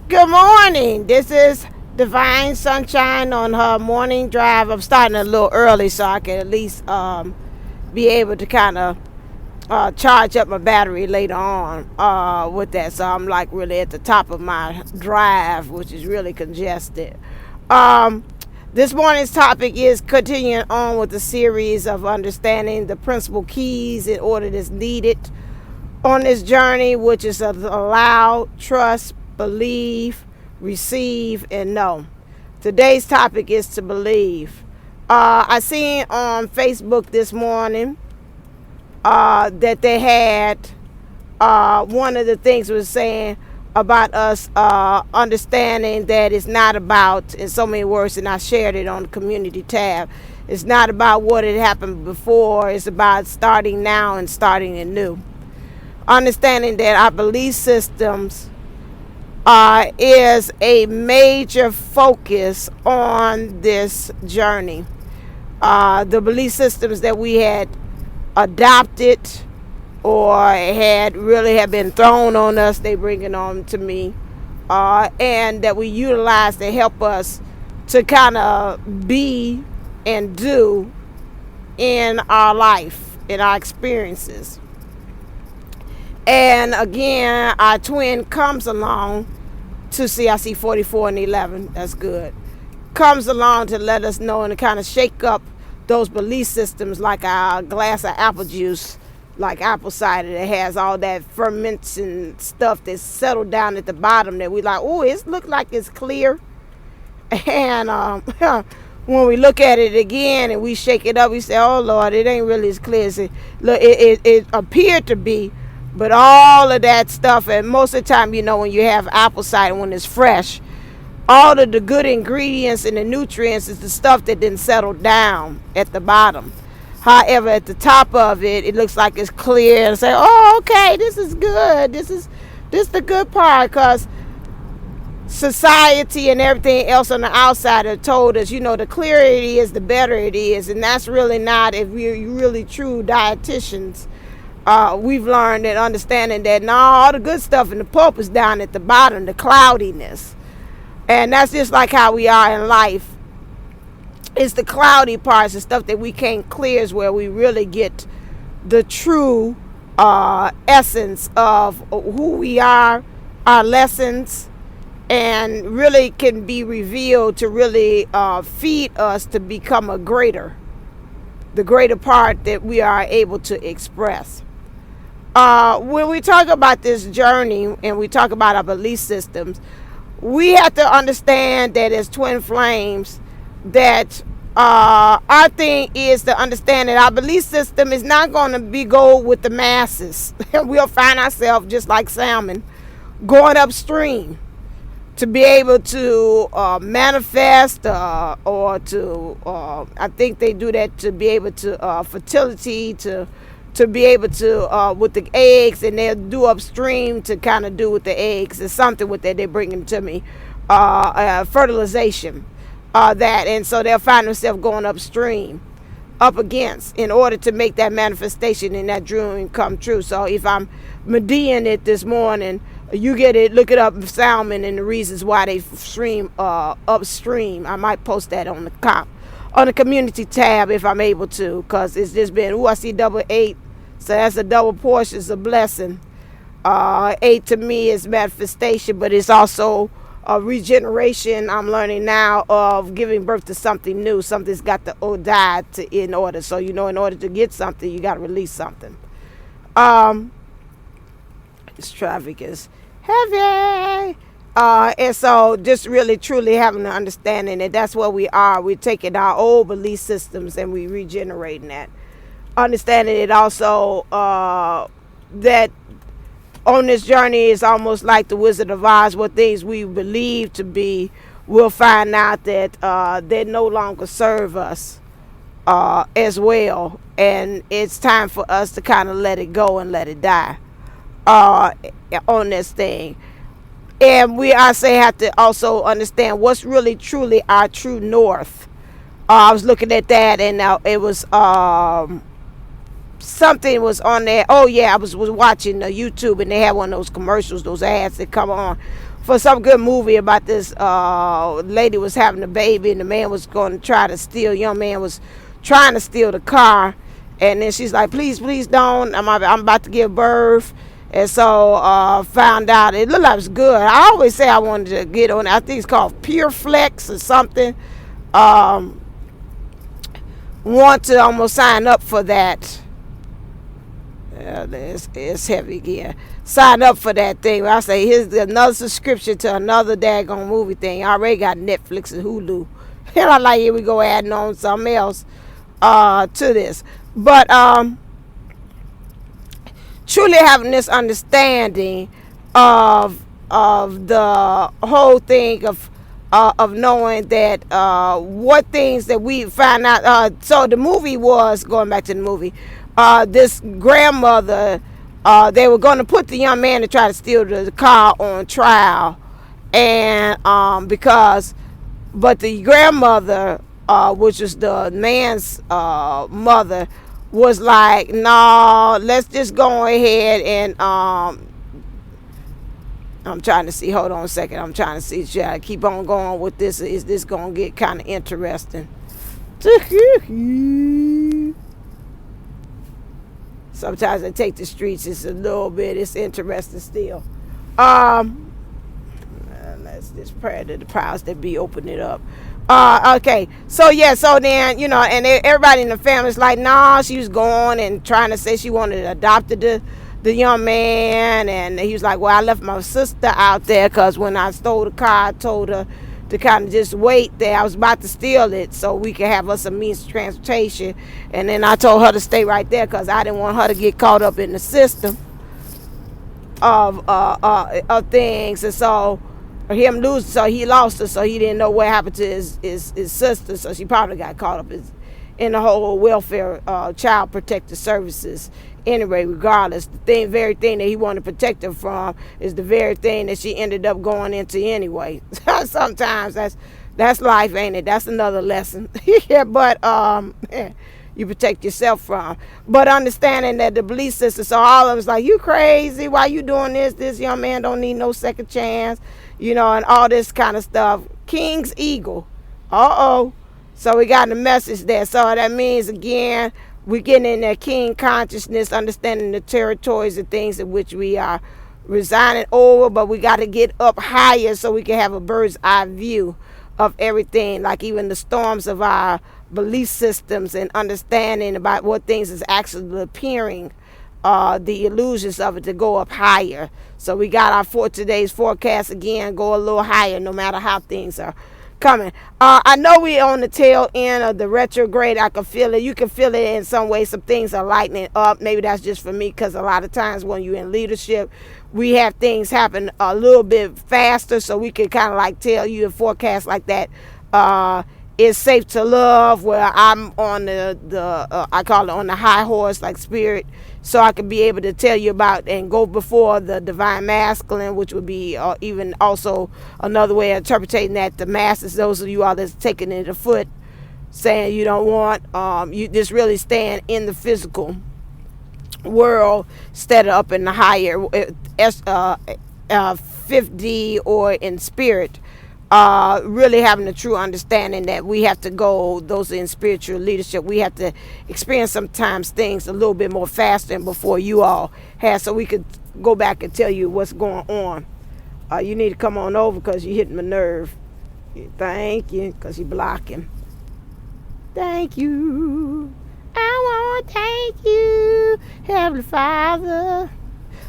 Good morning. This is Divine Sunshine on her morning drive. I'm starting a little early so I can at least be able to kind of charge up my battery later on with that. So I'm like really at the top of my drive, which is really congested. This morning's topic is continuing on with the series of understanding the principal keys in order that's needed on this journey, which is allow, trust, believe, receive, and know. Today's topic is to believe. I seen on Facebook this morning that they had one of the things was saying about us understanding that it's not about, in so many words, and I shared it on the community tab, it's not about what had happened before, it's about starting now and starting anew. Understanding that our belief systems is a major focus on this journey. The belief systems that we had adopted or had been thrown on us, they bring it on to me, and that we utilize to help us to kind of be and do in our life, in our experiences. And again, our twin comes along to see, I see 44 and 11, that's good, comes along to let us know and to kind of shake up those belief systems, like a glass of apple juice, like apple cider, that has all that fermenting stuff that's settled down at the bottom that we like, oh, it looks like it's clear. And when we look at it again and we shake it up, we say, oh Lord, it ain't really as clear as it appeared to be. But all of that stuff, and most of the time, when you have apple cider, when it's fresh, all of the good ingredients and the nutrients is the stuff that didn't settle down at the bottom. However, at the top of it, it looks like it's clear, and say, oh, okay, this is good. This is the good part, because society and everything else on the outside have told us, the clearer it is, the better it is. And that's really not, if we're really true dietitians. We've learned and understanding that all the good stuff in the pulp is down at the bottom, the cloudiness. And that's just like how we are in life. It's the cloudy parts, the stuff that we can't clear, is where we really get the true essence of who we are, our lessons, and really can be revealed to really feed us to become the greater part that we are able to express. When we talk about this journey and we talk about our belief systems, we have to understand that as twin flames, that our thing is to understand that our belief system is not going to go with the masses. We'll find ourselves just like salmon going upstream to be able to manifest or to I think they do that to be able to fertility, to be able to with the eggs, and they'll do upstream to kind of do with the eggs. There's something with that they're bringing to me, fertilization, that, and so they'll find themselves going upstream up against in order to make that manifestation and that dream come true. So if I'm Median it this morning, you get it, look it up, salmon, and the reasons why they stream upstream. I might post that on the community tab if I'm able to, because it's just been, I see double 8, so that's a double portion, it's a blessing. 8 to me is manifestation, but it's also a regeneration. I'm learning now of giving birth to something new. Something's got to die in order. So in order to get something, you got to release something. This traffic is heavy. And so just really truly having the understanding that that's where we are. We're taking our old belief systems and we regenerating that. Understanding it also that on this journey is almost like the Wizard of Oz. What things we believe to be, we'll find out that they no longer serve us as well. And it's time for us to kind of let it go and let it die on this thing. And we, I say, have to also understand what's really truly our true north. I was looking at that, and it was something was on there. Oh yeah, I was watching YouTube, and they had one of those commercials, those ads that come on for some good movie about this lady was having a baby and the man was going to try to steal. Young man was trying to steal the car, and then she's like, please don't. I'm about to give birth. And so found out it looked like it was good. I always say I wanted to get on it. I think it's called Pure Flex or something. Want to almost sign up for that. It's heavy again. Sign up for that thing. I say, here's another subscription to another daggone movie thing. I already got Netflix and Hulu. And I'm like, here we go adding on something else to this. But truly having this understanding of the whole thing of knowing that what things that we find out. So the movie was, going back to the movie, this grandmother, they were going to put the young man to try to steal the car on trial, and but the grandmother, which was the man's mother, was like, no, let's just go ahead and I'm trying to see, hold on a second, I'm trying to see, should I keep on going with this? Is this going to get kind of interesting? Sometimes I take the streets, it's a little bit, it's interesting still. Let's just pray that the powers that be open it up. Okay, so yeah, so then, and everybody in the family's like, nah, she was going and trying to say she wanted to adopt the young man, and he was like, well, I left my sister out there because when I stole the car, I told her to kind of just wait there. I was about to steal it so we could have us a means of transportation, and then I told her to stay right there because I didn't want her to get caught up in the system of things. And so him losing, so he lost her, so he didn't know what happened to his sister, so she probably got caught up in the whole welfare, child protective services. Anyway, regardless, the very thing that he wanted to protect her from is the very thing that she ended up going into anyway. Sometimes that's life, ain't it? That's another lesson. Yeah, but you protect yourself from. But understanding that the belief system, so all of them was like, you crazy, why you doing this? This young man don't need no second chance, and all this kind of stuff. King's eagle. So we got the message there. So that means, again, we're getting in that king consciousness, understanding the territories and things in which we are resigning over, but we got to get up higher so we can have a bird's eye view of everything, like even the storms of our belief systems and understanding about what things is actually appearing, the illusions of it, to go up higher. So we got our today's forecast again, go a little higher no matter how things are coming. I know we're on the tail end of the retrograde. I can feel it. You can feel it in some way. Some things are lightening up. Maybe that's just for me, because a lot of times when you're in leadership, we have things happen a little bit faster, so we can kind of like tell you and forecast like that. It's safe to love, where I'm on the I call it on the high horse, like spirit, so I can be able to tell you about and go before the divine masculine, which would be even also another way of interpreting that, the masses, those of you all that's taking it afoot, saying you don't want, you just really stand in the physical world instead of up in the higher 5D or in spirit. Really having a true understanding that we have to go, those in spiritual leadership, we have to experience sometimes things a little bit more faster than before you all had, so we could go back and tell you what's going on. You need to come on over because you're hitting my nerve. Thank you, because you're blocking. Thank you. I want to thank you, Heavenly Father,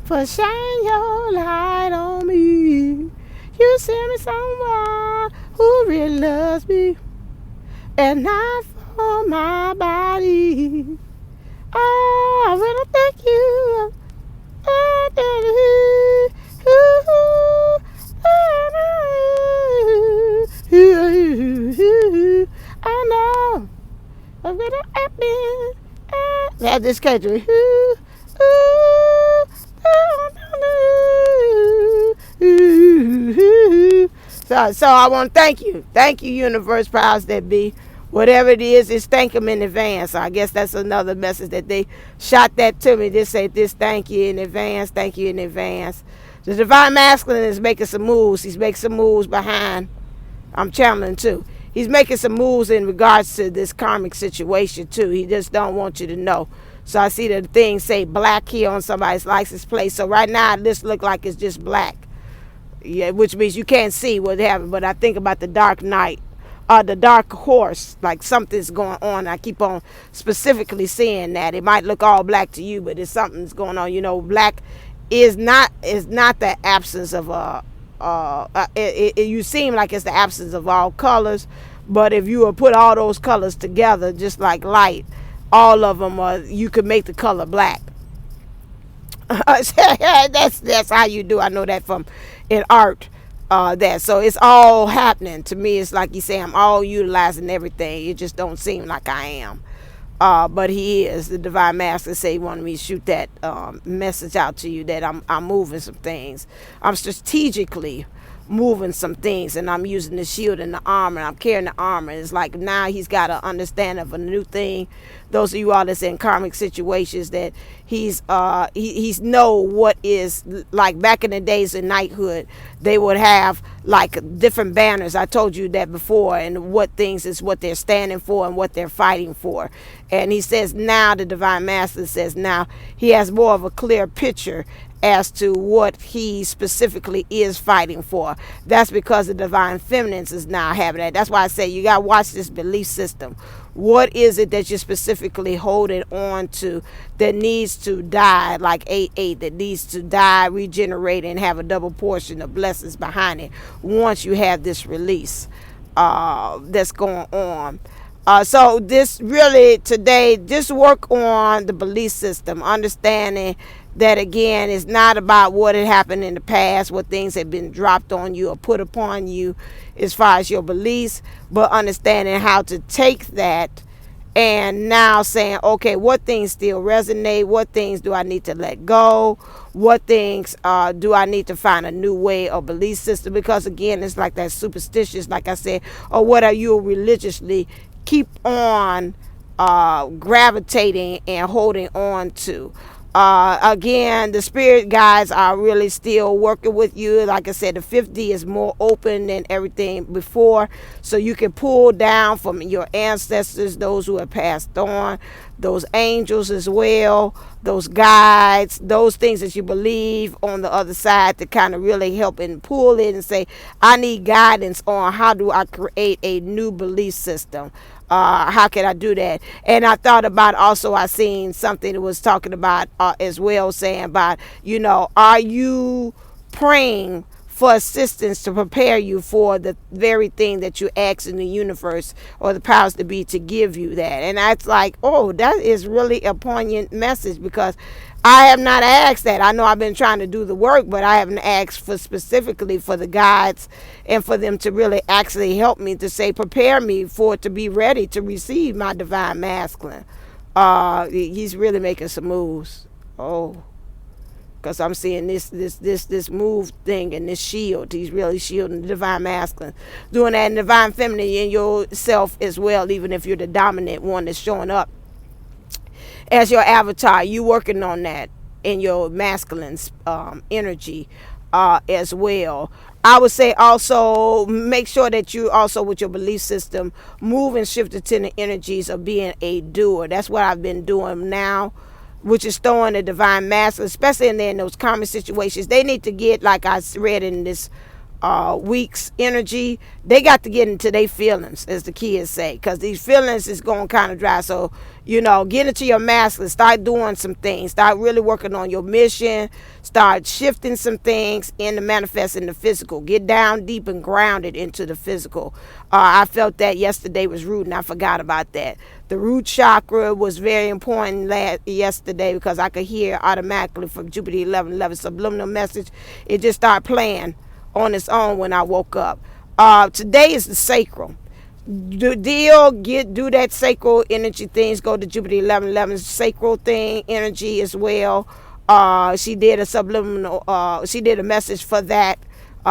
for shining your light on me. You send me someone who really loves me, and not for my body. Oh, I want to thank you. I know I'm gonna happen. That this country. So I want to thank you. Thank you, universe, powers that be. Whatever it is thank them in advance. So I guess that's another message that they shot that to me. They say this, thank you in advance, thank you in advance. The divine masculine is making some moves. He's making some moves behind. I'm channeling too. He's making some moves in regards to this karmic situation too. He just don't want you to know. So I see the thing say black here on somebody's license plate. So right now this look like it's just black. Yeah, which means you can't see what happened. But I think about the dark night, the dark horse, like something's going on. I keep on specifically saying that. It might look all black to you, but it's something's going on. You know, black is not the absence of you seem like it's the absence of all colors, but if you would put all those colors together, just like light, all of them you could make the color black. That's how you do. I know that from in art. That so it's all happening to me. It's like you say, I'm all utilizing everything. It just don't seem like I am. But he is. The divine master say he wanted me to shoot that message out to you that I'm moving some things. I'm strategically moving some things, and I'm using the shield and the armor. I'm carrying the armor. It's like now he's got to understand of a new thing. Those of you all that's in karmic situations, that he's know what is like back in the days of knighthood. They would have like different banners. I told you that before, and what things is what they're standing for and what they're fighting for. And he says now, the divine master says now he has more of a clear picture as to what he specifically is fighting for. That's because the divine feminine is now having that. That's why I say you got to watch this belief system. What is it that you're specifically holding on to that needs to die, like 8-8, that needs to die, regenerate, and have a double portion of blessings behind it once you have this release that's going on. So this really today, just work on the belief system, understanding that again, it's not about what had happened in the past, what things have been dropped on you or put upon you as far as your beliefs, but understanding how to take that and now saying, okay, what things still resonate? What things do I need to let go? What things do I need to find a new way or belief system? Because again, it's like that superstitious, like I said, or what are you religiously keep on gravitating and holding on to. Again, the spirit guides are really still working with you. Like I said, the 5D is more open than everything before. So you can pull down from your ancestors, those who have passed on, those angels as well, those guides, those things that you believe on the other side to kind of really help and pull in and say, I need guidance on how do I create a new belief system. How can I do that? And I thought about also, I seen something that was talking about as well, saying about, you know, are you praying for assistance to prepare you for the very thing that you ask in the universe or the powers to be to give you that? And that's like, oh, that is really a poignant message, because I have not asked that. I know I've been trying to do the work, but I haven't asked for specifically for the guides and for them to really actually help me to say, prepare me for it to be ready to receive my divine masculine. He's really making some moves. Oh, because I'm seeing this move thing and this shield. He's really shielding the divine masculine, doing that in divine feminine in yourself as well, even if you're the dominant one that's showing up as your avatar. You working on that in your masculine energy as well. I would say also make sure that you also with your belief system move and shift to the energies of being a doer. That's what I've been doing now, which is throwing the divine masculine, especially in those common situations. They need to get, like I read in this week's energy, they got to get into their feelings, as the kids say, because these feelings is going kind of dry. So, you know, get into your masculine, start doing some things, start really working on your mission, start shifting some things into manifesting the physical. Get down deep and grounded into the physical. I felt that yesterday was root, and I forgot about that. The root chakra was very important yesterday, because I could hear automatically from Jupiter 11:11 subliminal message. It just started playing on its own when I woke up. Today is the sacral. Do that sacral energy things. Go to Jupiter 11:11 sacral thing energy as well. She did a subliminal. She did a message for that.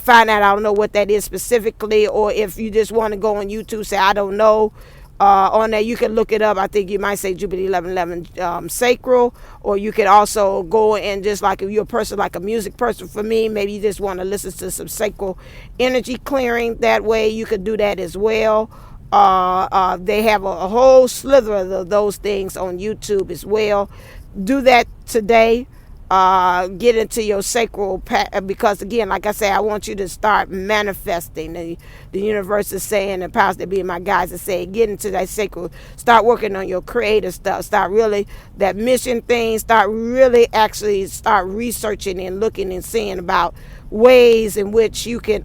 Find out. I don't know what that is specifically, or if you just want to go on YouTube, say I don't know. On there, you can look it up. I think you might say Jupiter 1111 sacral, or you can also go and just like if you're a person like a music person, for me, maybe you just want to listen to some sacral energy clearing. That way, you could do that as well. They have a whole slither of those things on YouTube as well. Do that today. Get into your sacral because again, like I say, I want you to start manifesting. The universe is saying, and powers that be, my guys are saying, get into that sacral, start working on your creative stuff, start really that mission thing, start researching and looking and seeing about ways in which you can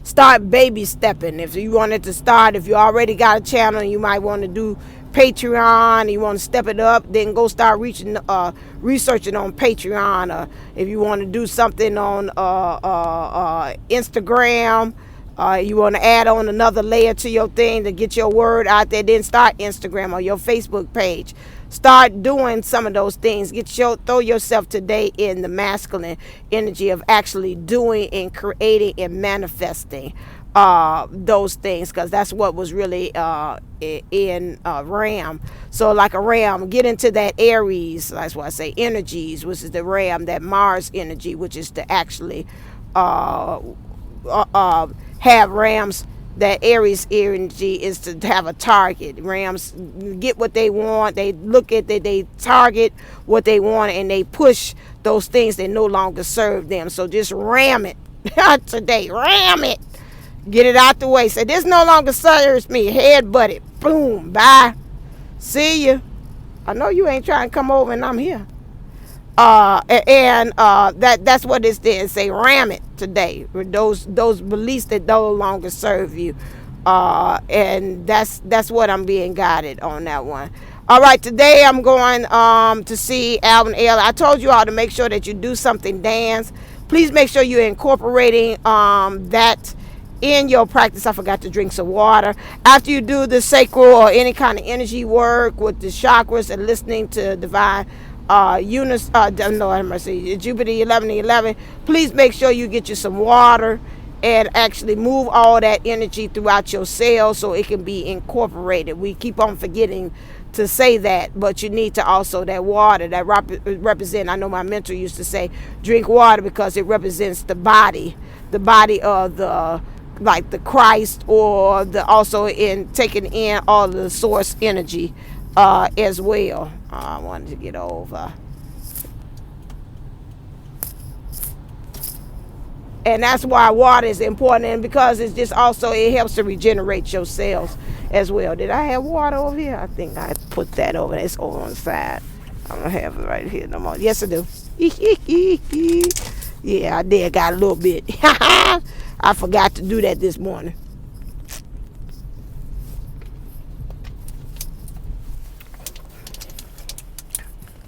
start baby stepping. If you wanted to start, if you already got a channel, you might want to do Patreon, you want to step it up, then go start researching on Patreon. Or if you want to do something on Instagram, you want to add on another layer to your thing to get your word out there, then start Instagram or your Facebook page. Start doing some of those things. Throw yourself today in the masculine energy of actually doing and creating and manifesting those things, because that's what was really in Ram. So like a Ram, get into that Aries, that's why I say energies, which is the Ram, that Mars energy, which is to actually have Rams. That Aries energy is to have a target. Rams get what they want. They look at that, they target what they want, and they push those things that no longer serve them. So just ram it today. Ram it. Get it out the way. Say, this no longer serves me. Headbutt it. Boom. Bye. See ya. I know you ain't trying to come over and I'm here. That's what it's there. Say, ram it today. Those beliefs that no longer serve you. And that's what I'm being guided on that one. All right, today I'm going to see Alvin Ailey. I told you all to make sure that you do something dance. Please make sure you're incorporating that in your practice. I forgot to drink some water. After you do the sacral or any kind of energy work with the chakras and listening to divine Jupiter 1111, please make sure you get you some water and actually move all that energy throughout your cells so it can be incorporated. We keep on forgetting to say that, but you need to also, that water that represent, I know my mentor used to say, drink water because it represents the body of the, like the Christ, or the also in taking in all of the source energy as well. I wanted to get over. And that's why water is important, and because it's just also, it helps to regenerate your cells as well. Did I have water over here? I think I put that over there. It's over on the side. I don't have it right here no more. Yes, I do. Yeah, I did. Got a little bit. I forgot to do that this morning.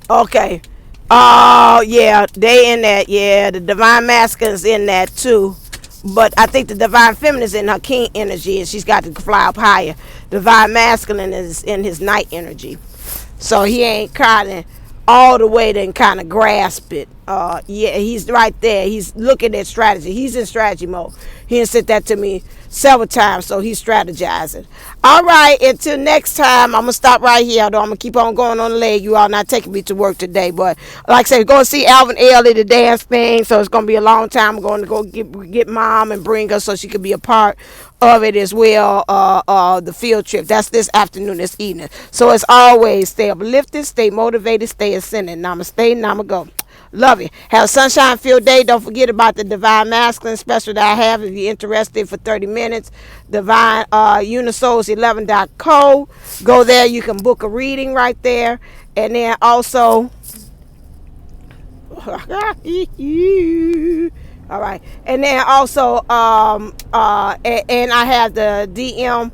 Okay. Oh, yeah, they in that. Yeah, the divine masculine's in that too. But I think the divine feminine is in her king energy, and she's got to fly up higher. Divine masculine is in his night energy. So he ain't kind of all the way to kind of grasp it. Yeah, he's right there. He's looking at strategy. He's in strategy mode. He has said that to me several times, so he's strategizing. All right, until next time, I'm going to stop right here, though. I'm going to keep on going on the leg. You all not taking me to work today, but like I said, go and see Alvin Ailey, the dance thing, so it's going to be a long time. I'm going to go get Mom and bring her so she could be a part of it as well, the field trip. That's this afternoon, this evening. So as always, stay uplifted, stay motivated, stay ascending. Namaste, namago. Love you. Have a sunshine-filled day. Don't forget about the Divine Masculine special that I have if you're interested for 30 minutes. Divine Unisouls11.co. Go there. You can book a reading right there. And then also... all right. And then also... and I have the DM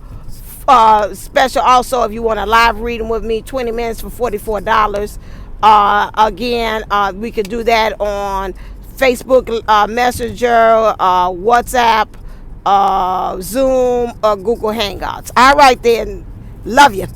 special also if you want a live reading with me. 20 minutes for $44. Again, we could do that on Facebook Messenger, WhatsApp, Zoom, or Google Hangouts. All right then. Love you.